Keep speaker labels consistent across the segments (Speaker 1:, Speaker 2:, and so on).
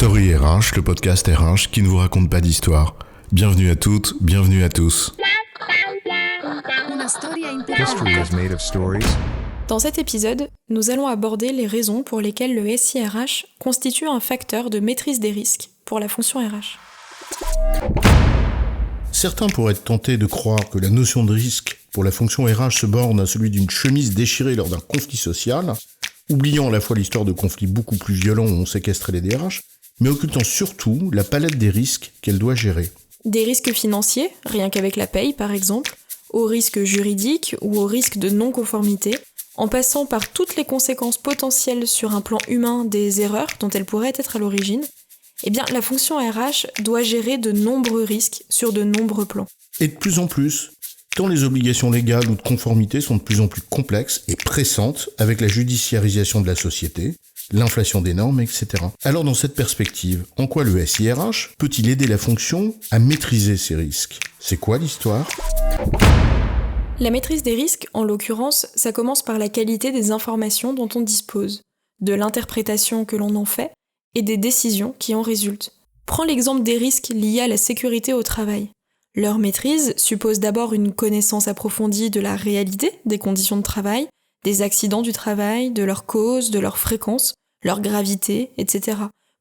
Speaker 1: Story RH, le podcast RH qui ne vous raconte pas d'histoire. Bienvenue à toutes, bienvenue à tous.
Speaker 2: History is made of stories.
Speaker 3: Dans cet épisode, nous allons aborder les raisons pour lesquelles le SIRH constitue un facteur de maîtrise des risques pour la fonction RH.
Speaker 1: Certains pourraient être tentés de croire que la notion de risque pour la fonction RH se borne à celui d'une chemise déchirée lors d'un conflit social, oubliant à la fois l'histoire de conflits beaucoup plus violents où on séquestrait les DRH, mais occultant surtout la palette des risques qu'elle doit gérer.
Speaker 3: Des risques financiers, rien qu'avec la paye par exemple, aux risques juridiques ou aux risques de non-conformité, en passant par toutes les conséquences potentielles sur un plan humain des erreurs dont elle pourrait être à l'origine, eh bien la fonction RH doit gérer de nombreux risques sur de nombreux plans.
Speaker 1: Et de plus en plus, tant les obligations légales ou de conformité sont de plus en plus complexes et pressantes avec la judiciarisation de la société, l'inflation des normes, etc. Alors dans cette perspective, en quoi le SIRH peut-il aider la fonction à maîtriser ces risques ? C'est quoi l'histoire ?
Speaker 3: La maîtrise des risques, en l'occurrence, ça commence par la qualité des informations dont on dispose, de l'interprétation que l'on en fait et des décisions qui en résultent. Prends l'exemple des risques liés à la sécurité au travail. Leur maîtrise suppose d'abord une connaissance approfondie de la réalité des conditions de travail, des accidents du travail, de leurs causes, de leur fréquence, leur gravité, etc.,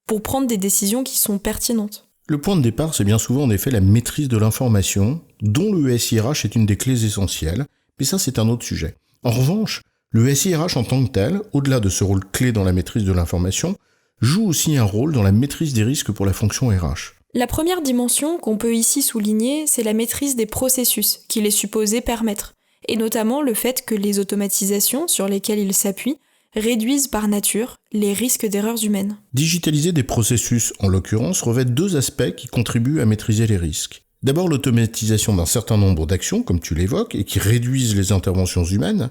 Speaker 3: pour prendre des décisions qui sont pertinentes.
Speaker 1: Le point de départ, c'est bien souvent en effet la maîtrise de l'information, dont le SIRH est une des clés essentielles, mais ça c'est un autre sujet. En revanche, le SIRH en tant que tel, au-delà de ce rôle clé dans la maîtrise de l'information, joue aussi un rôle dans la maîtrise des risques pour la fonction RH.
Speaker 3: La première dimension qu'on peut ici souligner, c'est la maîtrise des processus qu'il est supposé permettre, et notamment le fait que les automatisations sur lesquelles il s'appuie réduisent par nature les risques d'erreurs humaines.
Speaker 1: Digitaliser des processus, en l'occurrence, revêt deux aspects qui contribuent à maîtriser les risques. D'abord l'automatisation d'un certain nombre d'actions, comme tu l'évoques, et qui réduisent les interventions humaines,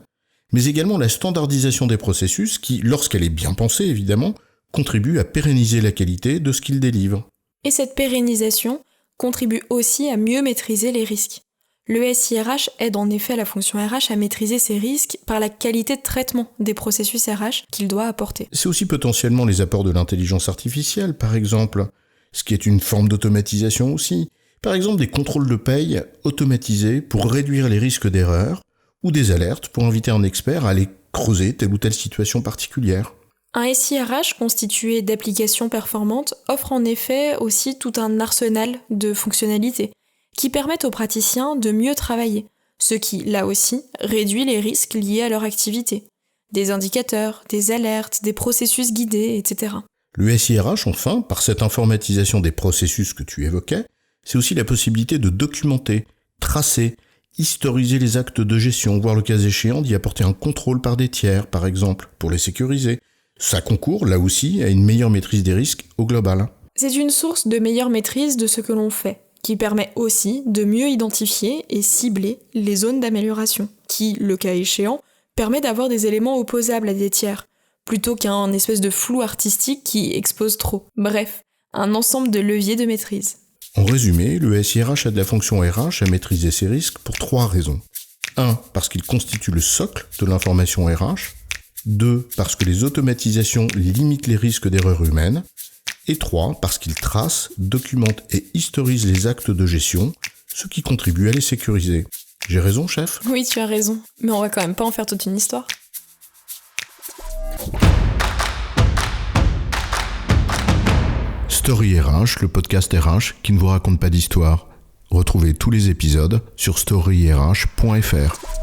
Speaker 1: mais également la standardisation des processus qui, lorsqu'elle est bien pensée évidemment, contribue à pérenniser la qualité de ce qu'ils délivrent.
Speaker 3: Et cette pérennisation contribue aussi à mieux maîtriser les risques. Le SIRH aide en effet la fonction RH à maîtriser ces risques par la qualité de traitement des processus RH qu'il doit apporter.
Speaker 1: C'est aussi potentiellement les apports de l'intelligence artificielle, par exemple, ce qui est une forme d'automatisation aussi. Par exemple, des contrôles de paye automatisés pour réduire les risques d'erreur, ou des alertes pour inviter un expert à aller creuser telle ou telle situation particulière.
Speaker 3: Un SIRH constitué d'applications performantes offre en effet aussi tout un arsenal de fonctionnalités qui permettent aux praticiens de mieux travailler, ce qui, là aussi, réduit les risques liés à leur activité. Des indicateurs, des alertes, des processus guidés, etc.
Speaker 1: Le SIRH, enfin, par cette informatisation des processus que tu évoquais, c'est aussi la possibilité de documenter, tracer, historiser les actes de gestion, voire le cas échéant d'y apporter un contrôle par des tiers, par exemple, pour les sécuriser. Ça concourt, là aussi, à une meilleure maîtrise des risques au global.
Speaker 3: C'est une source de meilleure maîtrise de ce que l'on fait, qui permet aussi de mieux identifier et cibler les zones d'amélioration, qui, le cas échéant, permet d'avoir des éléments opposables à des tiers, plutôt qu'un espèce de flou artistique qui expose trop. Bref, un ensemble de leviers de maîtrise.
Speaker 1: En résumé, le SIRH aide la fonction RH à maîtriser ses risques pour 3 raisons. 1. Parce qu'il constitue le socle de l'information RH. 2. Parce que les automatisations limitent les risques d'erreurs humaines. Et 3. Parce qu'il trace, documente et historise les actes de gestion, ce qui contribue à les sécuriser. J'ai raison, chef ?
Speaker 3: Oui, tu as raison, mais on va quand même pas en faire toute une histoire.
Speaker 1: Story RH, le podcast RH qui ne vous raconte pas d'histoire. Retrouvez tous les épisodes sur storyrh.fr.